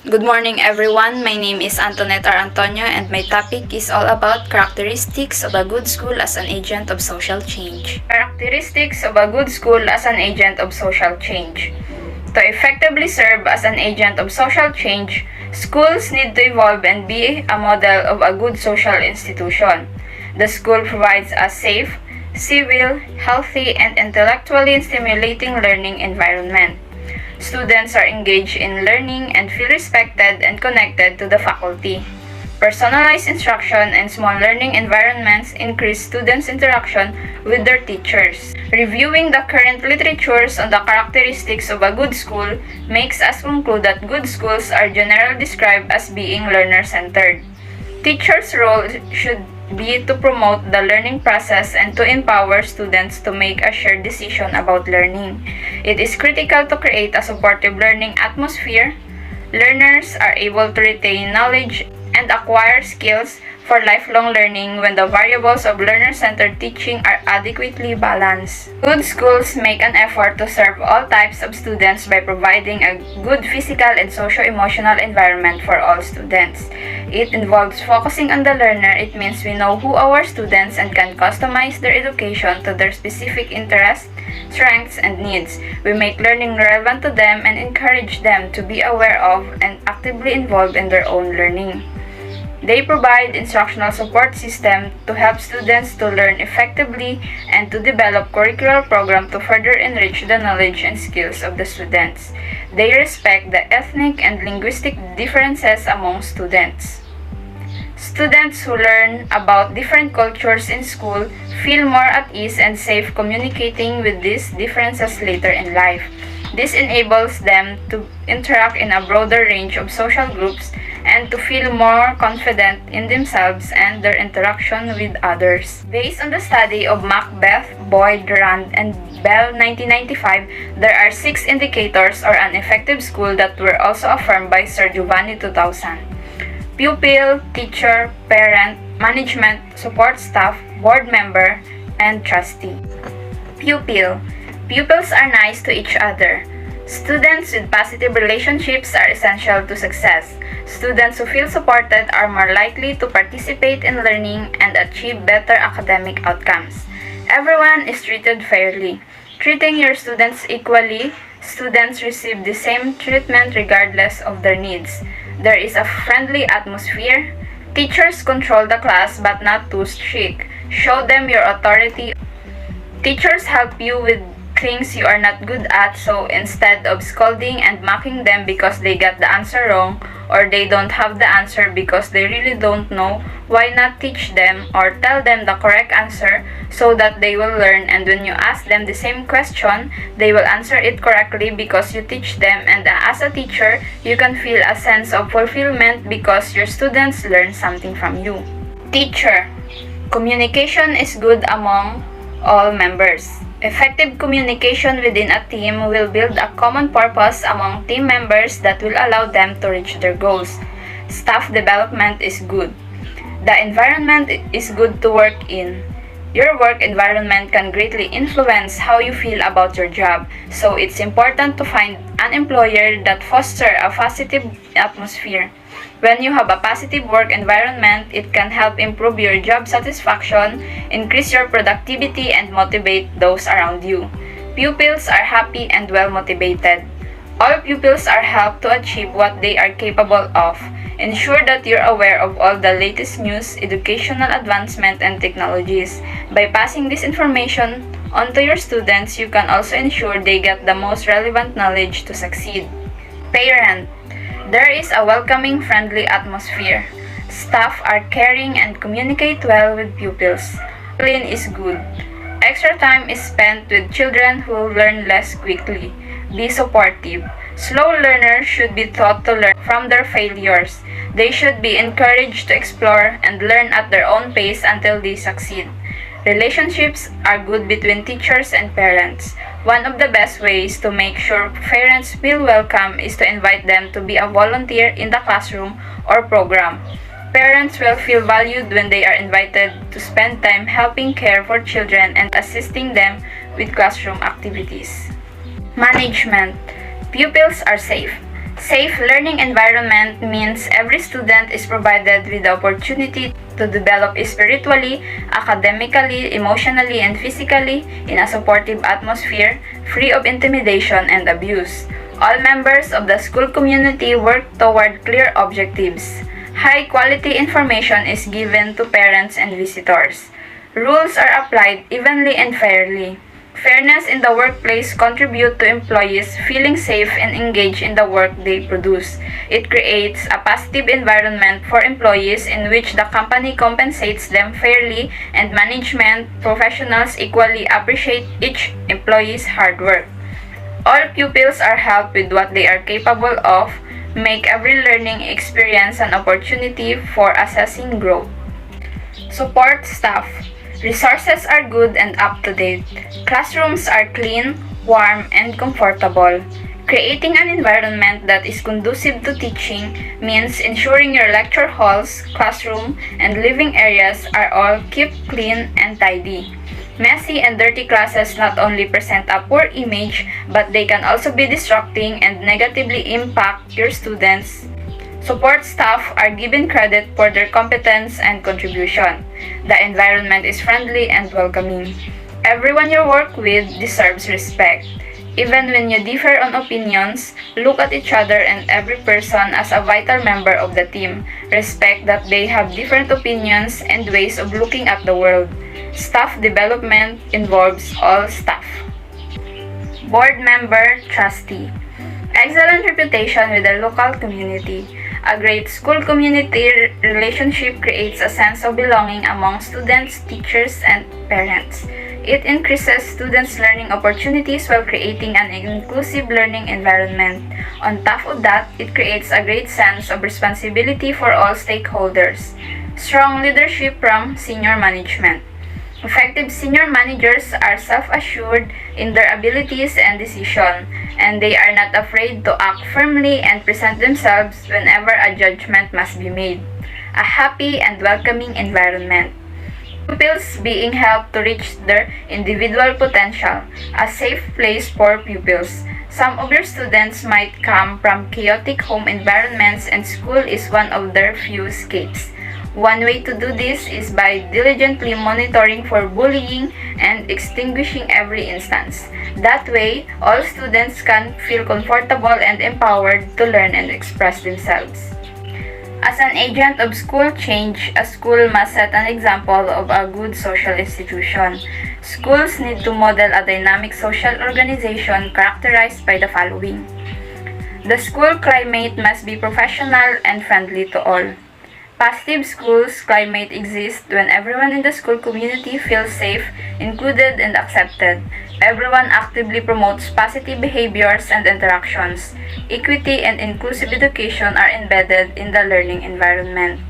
Good morning everyone, my name is Antoinette R. Antonio and my topic is all about characteristics of a good school as an agent of social change. Characteristics of a good school as an agent of social change. To effectively serve as an agent of social change, schools need to evolve and be a model of a good social institution. The school provides a safe, civil, healthy, and intellectually stimulating learning environment. Students are engaged in learning and feel respected and connected to the faculty. Personalized instruction and small learning environments increase students' interaction with their teachers. Reviewing the current literatures on the characteristics of a good school makes us conclude that good schools are generally described as being learner-centered. Teachers' role should be to promote the learning process and to empower students to make a shared decision about learning. It is critical to create a supportive learning atmosphere. Learners are able to retain knowledge and acquire skills for lifelong learning when the variables of learner-centered teaching are adequately balanced. Good schools make an effort to serve all types of students by providing a good physical and socio-emotional environment for all students. It involves focusing on the learner. It means we know who our students and can customize their education to their specific interests, strengths, and needs. We make learning relevant to them and encourage them to be aware of and actively involved in their own learning. They provide instructional support system to help students to learn effectively and to develop curricular program to further enrich the knowledge and skills of the students. They respect the ethnic and linguistic differences among students. Students who learn about different cultures in school feel more at ease and safe communicating with these differences later in life. This enables them to interact in a broader range of social groups and to feel more confident in themselves and their interaction with others. Based on the study of Macbeth, Boyd, Rand, and Bell 1995, there are 6 indicators or an effective school that were also affirmed by Sir Giovanni 2000. Pupil, teacher, parent, management, support staff, board member, and trustee. Pupil. Pupils are nice to each other. Students with positive relationships are essential to success. Students who feel supported are more likely to participate in learning and achieve better academic outcomes. Everyone is treated fairly. Treating your students equally, students receive the same treatment regardless of their needs. There is a friendly atmosphere. Teachers control the class but not too strict. Show them your authority. Teachers help you with things you are not good at, so instead of scolding and mocking them because they got the answer wrong or they don't have the answer because they really don't know, why not teach them or tell them the correct answer so that they will learn, and when you ask them the same question, they will answer it correctly because you teach them, and as a teacher, you can feel a sense of fulfillment because your students learn something from you. Teacher. Communication is good among all members. Effective communication within a team will build a common purpose among team members that will allow them to reach their goals. Staff development is good. The environment is good to work in. Your work environment can greatly influence how you feel about your job, so it's important to find an employer that fosters a positive atmosphere. When you have a positive work environment, it can help improve your job satisfaction, increase your productivity, and motivate those around you. Pupils are happy and well motivated. All pupils are helped to achieve what they are capable of. Ensure that you're aware of all the latest news, educational advancement, and technologies. By passing this information on to your students, you can also ensure they get the most relevant knowledge to succeed. Parent. There is a welcoming, friendly atmosphere. Staff are caring and communicate well with pupils. Discipline is good. Extra time is spent with children who learn less quickly. Be supportive. Slow learners should be taught to learn from their failures. They should be encouraged to explore and learn at their own pace until they succeed. Relationships are good between teachers and parents. One of the best ways to make sure parents feel welcome is to invite them to be a volunteer in the classroom or program. Parents will feel valued when they are invited to spend time helping care for children and assisting them with classroom activities. Management. Pupils are safe. Safe learning environment means every student is provided with the opportunity to develop spiritually, academically, emotionally, and physically in a supportive atmosphere, free of intimidation and abuse. All members of the school community work toward clear objectives. High-quality information is given to parents and visitors. Rules are applied evenly and fairly. Fairness in the workplace contributes to employees feeling safe and engaged in the work they produce. It creates a positive environment for employees in which the company compensates them fairly and management professionals equally appreciate each employee's hard work. All pupils are helped with what they are capable of, make every learning experience an opportunity for assessing growth. Support staff. Resources are good and up to date. Classrooms are clean, warm, and comfortable. Creating an environment that is conducive to teaching means ensuring your lecture halls, classroom, and living areas are all kept clean and tidy. Messy and dirty classes not only present a poor image, but they can also be distracting and negatively impact your students. Support staff are given credit for their competence and contribution. The environment is friendly and welcoming. Everyone you work with deserves respect. Even when you differ on opinions, look at each other and every person as a vital member of the team. Respect that they have different opinions and ways of looking at the world. Staff development involves all staff. Board member, trustee. Excellent reputation with the local community. A great school community relationship creates a sense of belonging among students, teachers, and parents. It increases students' learning opportunities while creating an inclusive learning environment. On top of that, it creates a great sense of responsibility for all stakeholders. Strong leadership from senior management. Effective senior managers are self-assured in their abilities and decision, and they are not afraid to act firmly and present themselves whenever a judgment must be made. A happy and welcoming environment. Pupils being helped to reach their individual potential. A safe place for pupils. Some of your students might come from chaotic home environments and school is one of their few escapes. One way to do this is by diligently monitoring for bullying and extinguishing every instance. That way, all students can feel comfortable and empowered to learn and express themselves. As an agent of school change, a school must set an example of a good social institution. Schools need to model a dynamic social organization characterized by the following. The school climate must be professional and friendly to all. Positive schools climate exists when everyone in the school community feels safe, included, and accepted. Everyone actively promotes positive behaviors and interactions. Equity and inclusive education are embedded in the learning environment.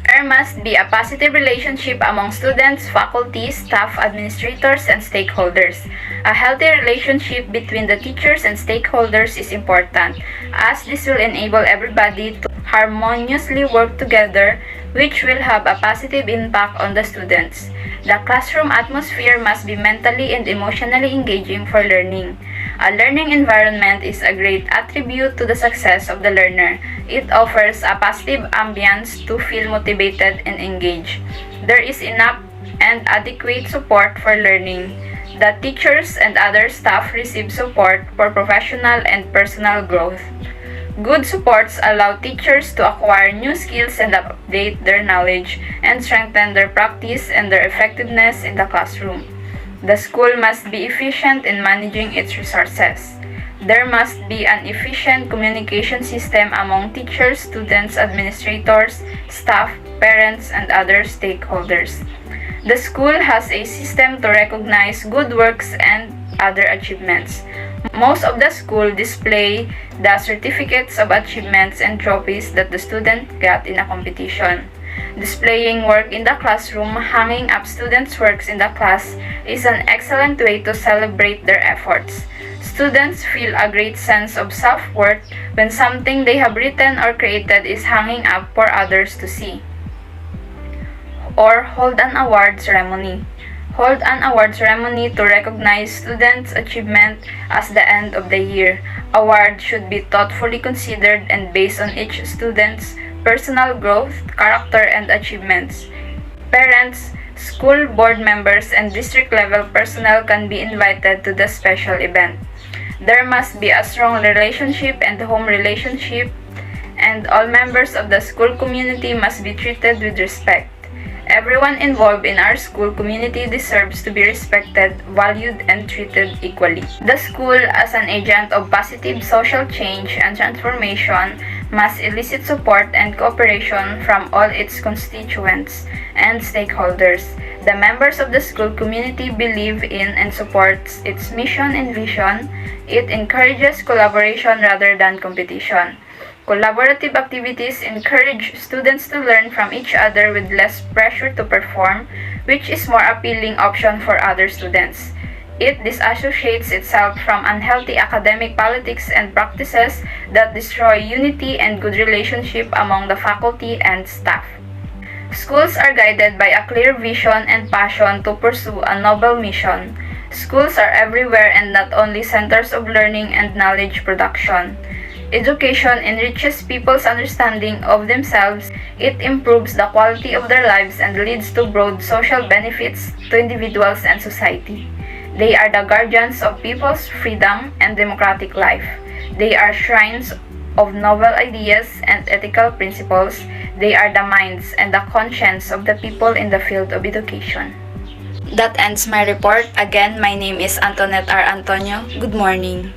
There must be a positive relationship among students, faculty, staff, administrators, and stakeholders. A healthy relationship between the teachers and stakeholders is important, as this will enable everybody to harmoniously work together, which will have a positive impact on the students. The classroom atmosphere must be mentally and emotionally engaging for learning. A learning environment is a great attribute to the success of the learner. It offers a positive ambience to feel motivated and engaged. There is enough and adequate support for learning. The teachers and other staff receive support for professional and personal growth. Good supports allow teachers to acquire new skills and update their knowledge and strengthen their practice and their effectiveness in the classroom. The school must be efficient in managing its resources. There must be an efficient communication system among teachers, students, administrators, staff, parents, and other stakeholders. The school has a system to recognize good works and other achievements. Most of the school display the certificates of achievements and trophies that the student got in a competition. Displaying work in the classroom, hanging up students' works in the class is an excellent way to celebrate their efforts. Students feel a great sense of self-worth when something they have written or created is hanging up for others to see. Or hold an award ceremony. hold an award ceremony to recognize students' achievement as the end of the year. Awards should be thoughtfully considered and based on each student's personal growth, character, and achievements. Parents, school board members, and district-level personnel can be invited to the special event. There must be a strong relationship and home relationship, and all members of the school community must be treated with respect. Everyone involved in our school community deserves to be respected, valued, and treated equally. The school, as an agent of positive social change and transformation, must elicit support and cooperation from all its constituents and stakeholders. The members of the school community believe in and supports its mission and vision. It encourages collaboration rather than competition. Collaborative activities encourage students to learn from each other with less pressure to perform, which is more appealing option for other students. It disassociates itself from unhealthy academic politics and practices that destroy unity and good relationship among the faculty and staff. Schools are guided by a clear vision and passion to pursue a noble mission. Schools are everywhere and not only centers of learning and knowledge production. Education enriches people's understanding of themselves, it improves the quality of their lives and leads to broad social benefits to individuals and society. They are the guardians of people's freedom and democratic life. They are shrines of novel ideas and ethical principles. They are the minds and the conscience of the people in the field of education. That ends my report. Again, my name is Antoinette R. Antonio. Good morning.